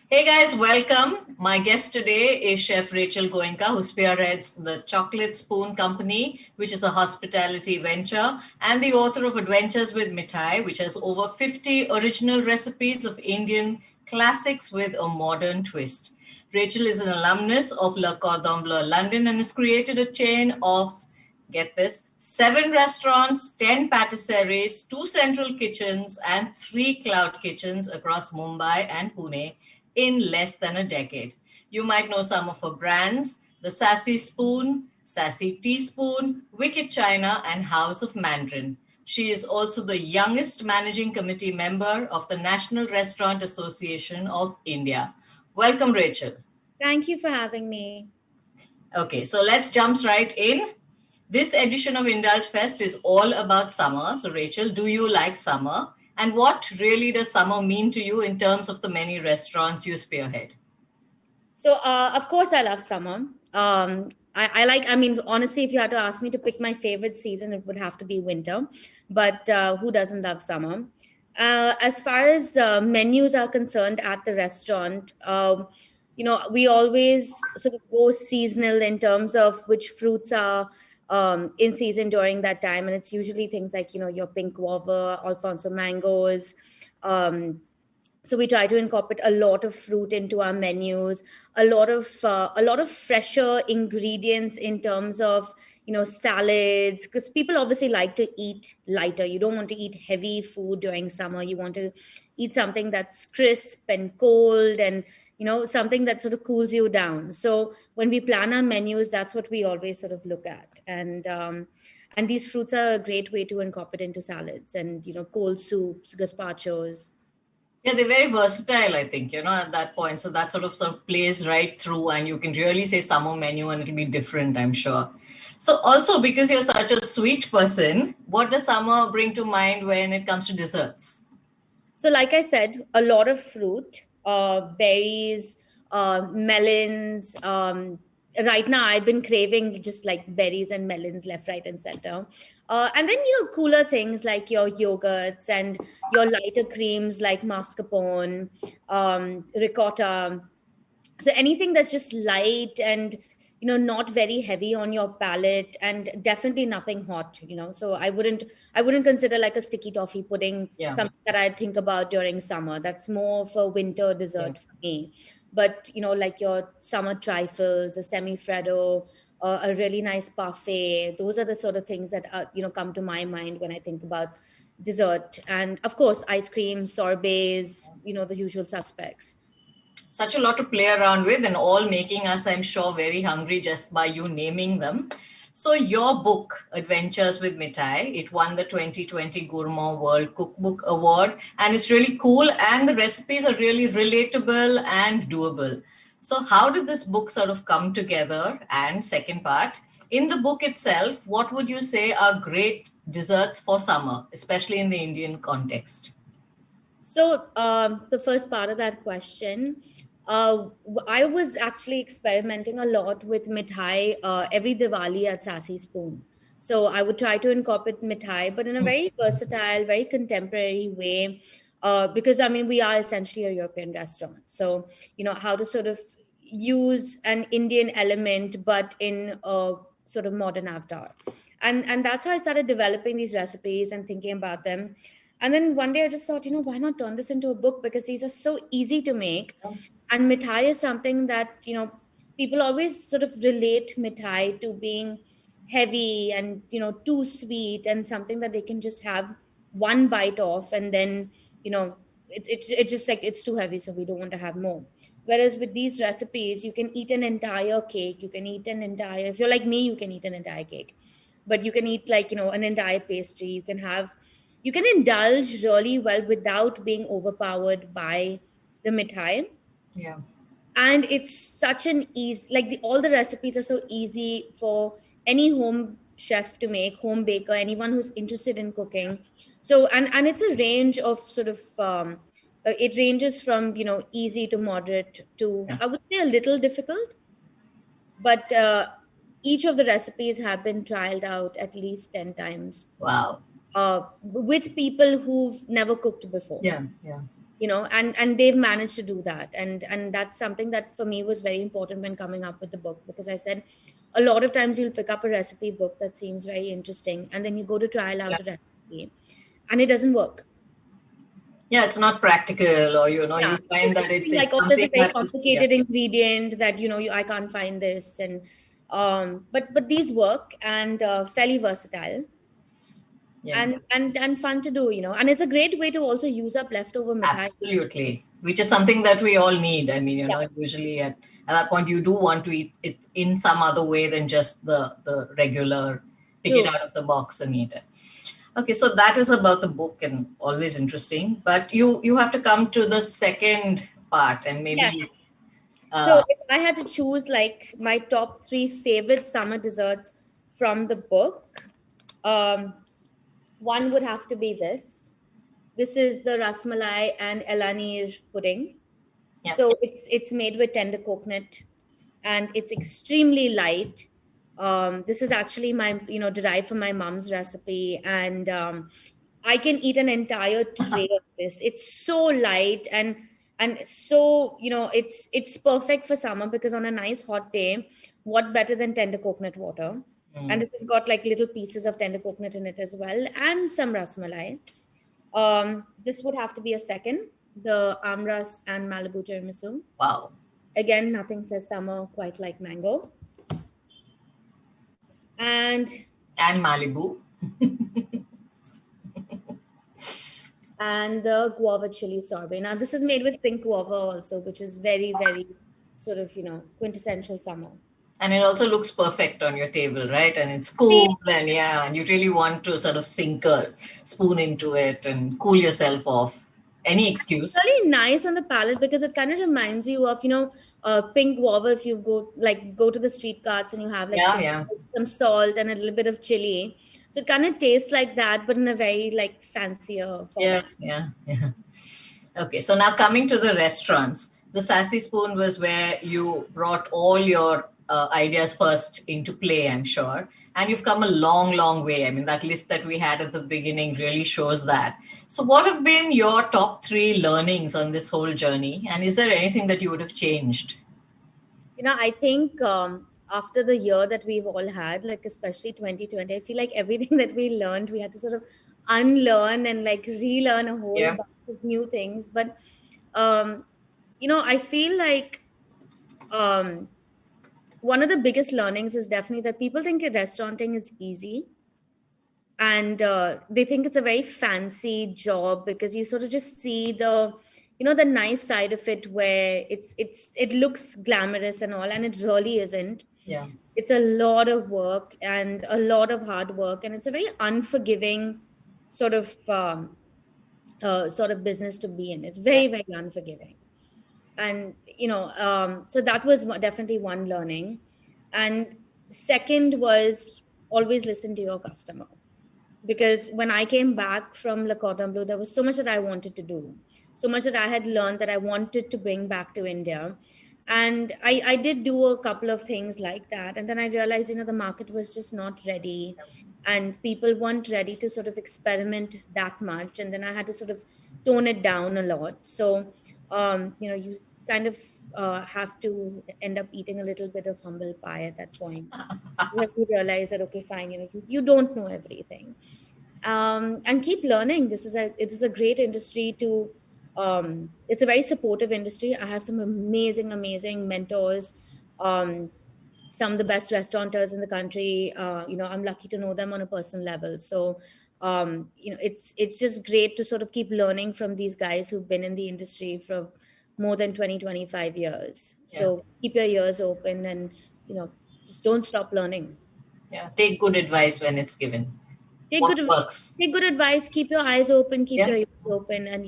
Hey guys, welcome. My guest today is Chef Rachel Goenka, who spearheads the Chocolate Spoon Company, which is a hospitality venture, and the author of Adventures with Mithai, which has over 50 original recipes of Indian classics with a modern twist. Rachel is an alumnus of Le Cordon Bleu London and has created a chain of, get this, 7 restaurants, 10 patisseries, 2 central kitchens, and 3 cloud kitchens across Mumbai and Pune in less than a decade. You might know some of her brands: the Sassy Spoon, Sassy Teaspoon, Wicked China, and House of Mandarin. She is also the youngest managing committee member of the National Restaurant Association of India. Welcome, Rachel. Thank you for having me. Okay, so let's jump right in. This edition of Indulge Fest is all about summer. So, Rachel, do you like summer? And what really does summer mean to you in terms of the many restaurants you spearhead? So, of course, I love summer. Honestly, if you had to ask me to pick my favorite season, it would have to be winter. But who doesn't love summer? As far as menus are concerned at the restaurant, we always sort of go seasonal in terms of which fruits are in season during that time. And it's usually things like, your pink guava, Alfonso mangoes. So we try to incorporate a lot of fruit into our menus, a lot of fresher ingredients in terms of salads, because people obviously like to eat lighter. You don't want to eat heavy food during summer. You want to eat something that's crisp and cold, and something that sort of cools you down. So when we plan our menus, that's what we always sort of look at. And these fruits are a great way to incorporate into salads and cold soups, gazpachos. Yeah, they're very versatile, I think, at that point. So that sort of plays right through, and you can really say summer menu and it'll be different, I'm sure. So also, because you're such a sweet person, what does summer bring to mind when it comes to desserts? So like I said, a lot of fruit, berries, melons. Right now, I've been craving just like berries and melons left, right, and center. And then, cooler things like your yogurts and your lighter creams like mascarpone, ricotta. So anything that's just light and not very heavy on your palate, and definitely nothing hot. So I wouldn't consider like a sticky toffee pudding Yeah. something that I think about during summer. That's more of a winter Yeah. dessert for me. But like your summer trifles, a semi-freddo, a really nice parfait, those are the sort of things that come to my mind when I think about dessert. And of course, ice cream, sorbets, the usual suspects. Such a lot to play around with, and all making us, I'm sure, very hungry just by you naming them. So your book, Adventures with Mithai, it won the 2020 Gourmand World Cookbook Award, and it's really cool, and the recipes are really relatable and doable. So how did this book sort of come together? And second part, in the book itself, what would you say are great desserts for summer, especially in the Indian context? So the first part of that question, I was actually experimenting a lot with mithai every Diwali at Sassy Spoon. So I would try to incorporate mithai, but in a very versatile, very contemporary way, because I mean we are essentially a European restaurant. So how to sort of use an Indian element, but in a sort of modern avatar, and that's how I started developing these recipes and thinking about them. And then one day I just thought, why not turn this into a book? Because these are so easy to make. And mithai is something that, people always sort of relate mithai to being heavy and, too sweet, and something that they can just have one bite of. And then, it's just like, it's too heavy. So we don't want to have more. Whereas with these recipes, you can eat an entire cake. You can eat an entire, if you're like me, you can eat an entire cake. But you can eat like, an entire pastry. You can indulge really well without being overpowered by the mithai. Yeah. And it's such an easy, like all the recipes are so easy for any home chef to make, home baker, anyone who's interested in cooking. So and it's a range of sort of it ranges from easy to moderate to, Yeah. I would say, a little difficult. But each of the recipes have been trialed out at least 10 times. Wow. with people who've never cooked before. Yeah, yeah. And they've managed to do that, and that's something that for me was very important when coming up with the book, because I said a lot of times you'll pick up a recipe book that seems very interesting, and then you go to trial out a recipe and it doesn't work. Yeah, it's not practical, or Yeah, you find there's that something it's like, oh, there's a something very that yeah, complicated ingredient that I can't find this, and but these work, and fairly versatile, yeah. and fun to do, and it's a great way to also use up leftover mithai. Absolutely, which is something that we all need. I mean, Yeah, usually at that point, you do want to eat it in some other way than just the regular pick it true. out of the box and eat it. Okay, so that is about the book and always interesting. But you have to come to the second part, and Yes. maybe So if I had to choose like my top three favorite summer desserts from the book, um, one would have to be this. This is the rasmalai and elanir pudding. yeah. So it's made with tender coconut, and it's extremely light. This is actually my derived from my mom's recipe, and I can eat an entire tray of this. It's so light, and so it's perfect for summer, because on a nice hot day, what better than tender coconut water? And Mm. this has got like little pieces of tender coconut in it as well, and some rasmalai. This would have to be a second, the Amras and Malibu tiramisu. Wow. Again, nothing says summer quite like mango. And And Malibu. and the guava chili sorbet. Now, this is made with pink guava also, which is very, very sort of, quintessential summer. And it also looks perfect on your table, right? And it's See, cool, and yeah, and you really want to sort of sink a spoon into it and cool yourself off. Any excuse. really nice on the palate, because it kind of reminds you of, pink guava. If you go to the street carts and you have like Yeah, yeah, some salt and a little bit of chili. So it kind of tastes like that, but in a very like fancier yeah, format. yeah, yeah. Okay, so now coming to the restaurants, the Sassy Spoon was where you brought all your ideas first into play, I'm sure. And you've come a long, long way. I mean, that list that we had at the beginning really shows that. So, what have been your top three learnings on this whole journey? And is there anything that you would have changed? I think after the year that we've all had, like especially 2020, I feel like everything that we learned, we had to sort of unlearn and like relearn a whole Yeah, bunch of new things. But, I feel like um, one of the biggest learnings is definitely that people think restauranting is easy, and they think it's a very fancy job, because you sort of just see the nice side of it, where it looks glamorous and all, and it really isn't. yeah, It's a lot of work and a lot of hard work, and it's a very unforgiving sort of business to be in. It's yeah, very, very unforgiving. And so that was definitely one learning. And second was, always listen to your customer, because when I came back from Le Cordon Bleu, there was so much that I wanted to do, so much that I had learned that I wanted to bring back to India. And I did do a couple of things like that. And then I realized, the market was just not ready, and people weren't ready to sort of experiment that much. And then I had to sort of tone it down a lot. So, you kind of have to end up eating a little bit of humble pie at that point. You have to realize that, okay, fine, you don't know everything, and keep learning. It is a great industry to. It's a very supportive industry. I have some amazing mentors. Um, some of the best restaurateurs in the country. I'm lucky to know them on a personal level. So, it's just great to sort of keep learning from these guys who've been in the industry for more than 20-25 years. yeah, So keep your ears open, and just don't stop learning. yeah. Take good advice when it's given. Take What good works? take good advice. Keep your eyes open. Keep Yeah. your ears open, and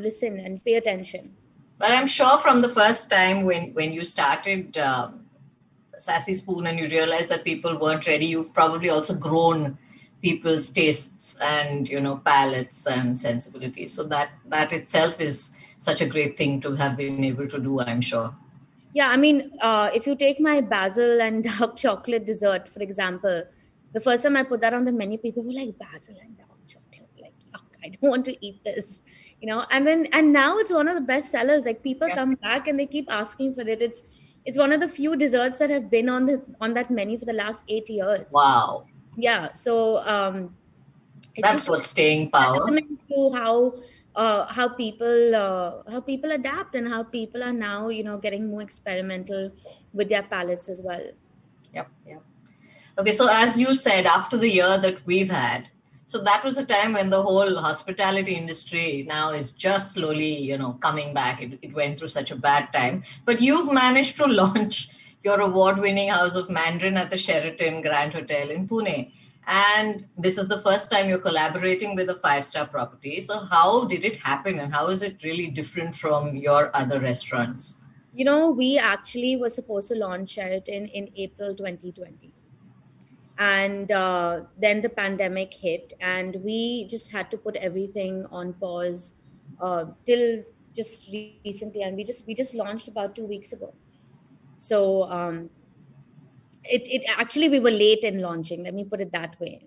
listen and pay attention. But I'm sure from the first time when you started Sassy Spoon and you realized that people weren't ready, you've probably also grown people's tastes and palates and sensibilities. So that itself is such a great thing to have been able to do, I'm sure. Yeah, I mean, if you take my basil and dark chocolate dessert, for example, the first time I put that on the menu, people were like, basil and dark chocolate. I don't want to eat this, and now it's one of the best sellers. Like people Yeah. come back and they keep asking for it. It's one of the few desserts that have been on that menu for the last 8 years. Wow. Yeah. So it's That's just what staying power. testament to how people adapt, and how people are now getting more experimental with their palettes as well. Yep. Yep. Okay, so as you said, after the year that we've had, so that was a time when the whole hospitality industry now is just slowly, coming back. It went through such a bad time, but you've managed to launch your award-winning House of Mandarin at the Sheraton Grand Hotel in Pune. And this is the first time you're collaborating with a five-star property. So how did it happen, and how is it really different from your other restaurants? We actually were supposed to launch Sheraton in April 2020. And then the pandemic hit, and we just had to put everything on pause till just recently. And we just launched about 2 weeks ago. So it actually, we were late in launching, let me put it that way.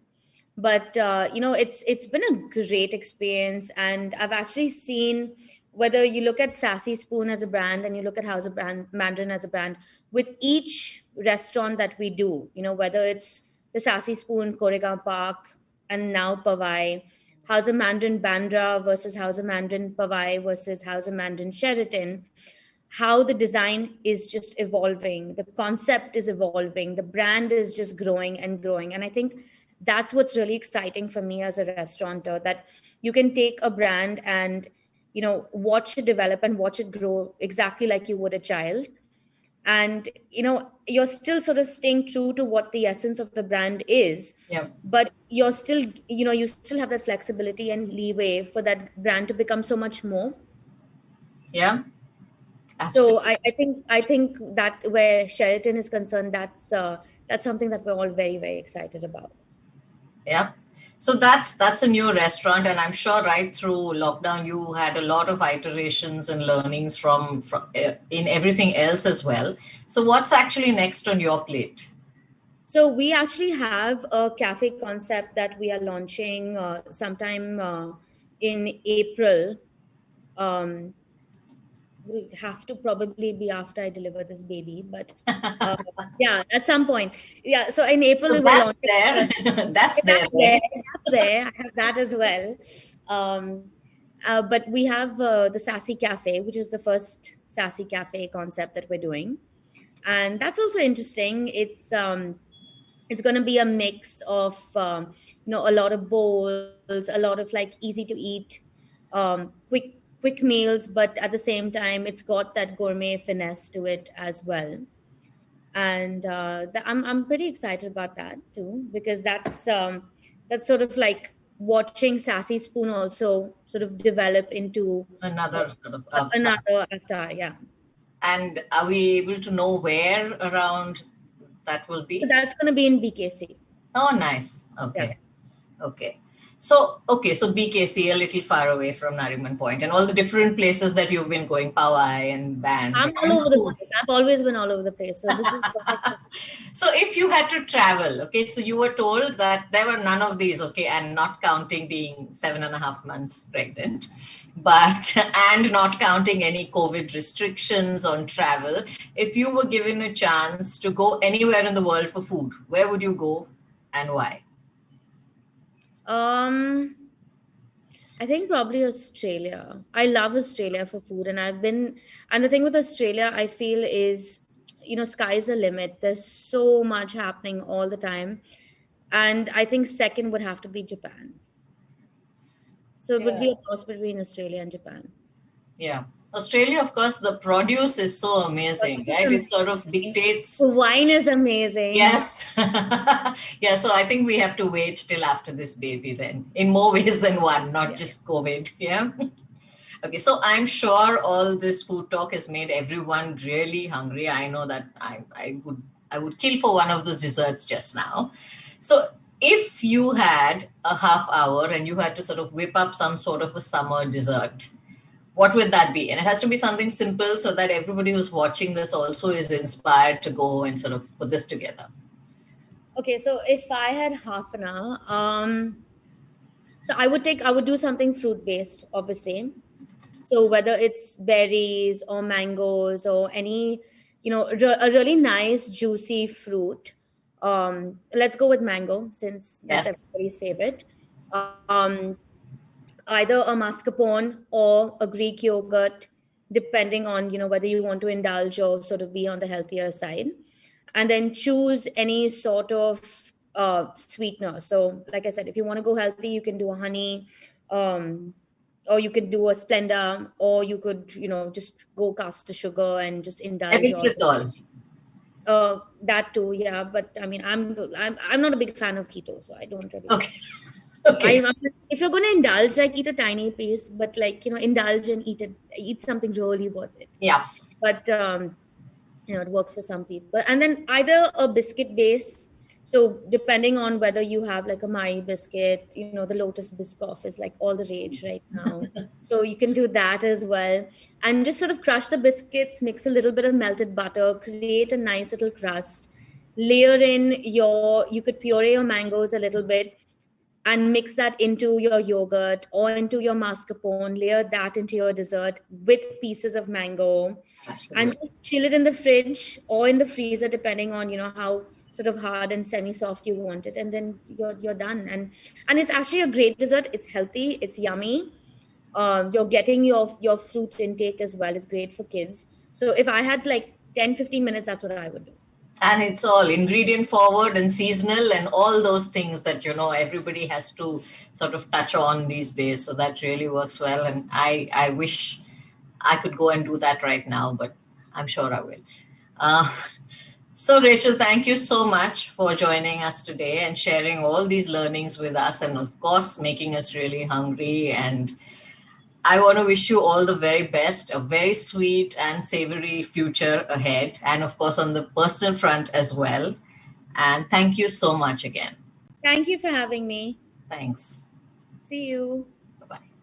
But it's been a great experience, and I've actually seen, whether you look at Sassy Spoon as a brand and you look at House of Mandarin as a brand, with each restaurant that we do, whether it's the Sassy Spoon Koregaon Park, and now Powai, House of Mandarin Bandra versus House of Mandarin Powai versus House of Mandarin Sheraton, how the design is just evolving, the concept is evolving, the brand is just growing and growing. And I think that's what's really exciting for me as a restaurateur, that you can take a brand and watch it develop and watch it grow exactly like you would a child. And you're still sort of staying true to what the essence of the brand is, Yeah. but you're still you still have that flexibility and leeway for that brand to become so much more. Yeah. So Absolutely. I think that where Sheraton is concerned, that's something that we're all very, very excited about. Yeah. So that's a new restaurant, and I'm sure right through lockdown you had a lot of iterations and learnings from in everything else as well. So what's actually next on your plate? So we actually have a cafe concept that we are launching sometime in April. Um, will have to probably be after I deliver this baby, but uh, yeah, at some point. Yeah, so in April So we're that's launching. there. That's there, That's there. right? That's there. I have that as well. Um, but we have the Sassy Cafe, which is the first Sassy Cafe concept that we're doing, and that's also interesting. It's going to be a mix of a lot of bowls, a lot of like easy to eat, quick meals, but at the same time it's got that gourmet finesse to it as well. And I'm pretty excited about that too, because that's sort of like watching Sassy Spoon also sort of develop into Another sort of another avatar. Yeah. and are we able to know where around that will So be? that's going to be in BKC. Oh, nice. Yeah. Okay. Okay. So BKC, a little far away from Nariman Point, and all the different places that you've been going, Powai and I'm Bandra all and over the Coorg. place. I've always been all over the place. So this is perfect. So if you had to travel, okay, so you were told that there were none of these, okay, and not counting being 7.5 months pregnant, but and not counting any COVID restrictions on travel. If you were given a chance to go anywhere in the world for food, where would you go and why? Um, I think probably Australia. I love Australia for food, and the thing with Australia, I feel is, sky's the limit. There's so much happening all the time, and I think second would have to be Japan. So it would Yeah. be a toss between Australia and Japan. Yeah. Australia, of course, the produce is so But amazing, it's right? It sort of amazing. dictates. The wine is amazing. Yes. Yeah. So I think we have to wait till after this baby then, in more ways than one, not Yeah. just COVID. Yeah. Okay. So I'm sure all this food talk has made everyone really hungry. I know that I would kill for one of those desserts just now. So if you had a half hour and you had to sort of whip up some sort of a summer dessert, what would that be? And it has to be something simple so that everybody who's watching this also is inspired to go and sort of put this together. Okay, so if I had half an hour, So I would do something fruit based, obviously. So whether it's berries or mangoes or any, a really nice juicy fruit. Let's go with mango since that's Yes. everybody's favorite. Um, Either a mascarpone or a Greek yogurt, depending on whether you want to indulge or sort of be on the healthier side, and then choose any sort of sweetener. So, like I said, if you want to go healthy, you can do a honey, um, or you could do a Splenda, or you could just go caster sugar and just indulge on Erythritol. that too. Yeah, but I mean, I'm not a big fan of keto, so I don't really. Okay. Okay. If you're going to indulge, like eat a tiny piece, but like, indulge and eat something really worth it. Yeah. But, it works for some people. And then either a biscuit base. So depending on whether you have like a Mai biscuit, the Lotus Biscoff is like all the rage right now. So you can do that as well. And just sort of crush the biscuits, mix a little bit of melted butter, create a nice little crust, layer in you could puree your mangoes a little bit and mix that into your yogurt or into your mascarpone, layer that into your dessert with pieces of mango, and Absolutely. just chill it in the fridge or in the freezer, depending on how sort of hard and semi-soft you want it, and then you're done. And it's actually a great dessert. It's healthy, it's yummy. You're getting your fruit intake as well. It's great for kids. So if I had like 10-15 minutes, that's what I would do. And it's all ingredient forward and seasonal and all those things that everybody has to sort of touch on these days, so that really works well. And I wish I could go and do that right now, but I'm sure I will. So Rachel, thank you so much for joining us today and sharing all these learnings with us, and of course making us really hungry. And I want to wish you all the very best, a very sweet and savory future ahead, and of course on the personal front as well. And thank you so much again. Thank you for having me. Thanks. See you. Bye-bye.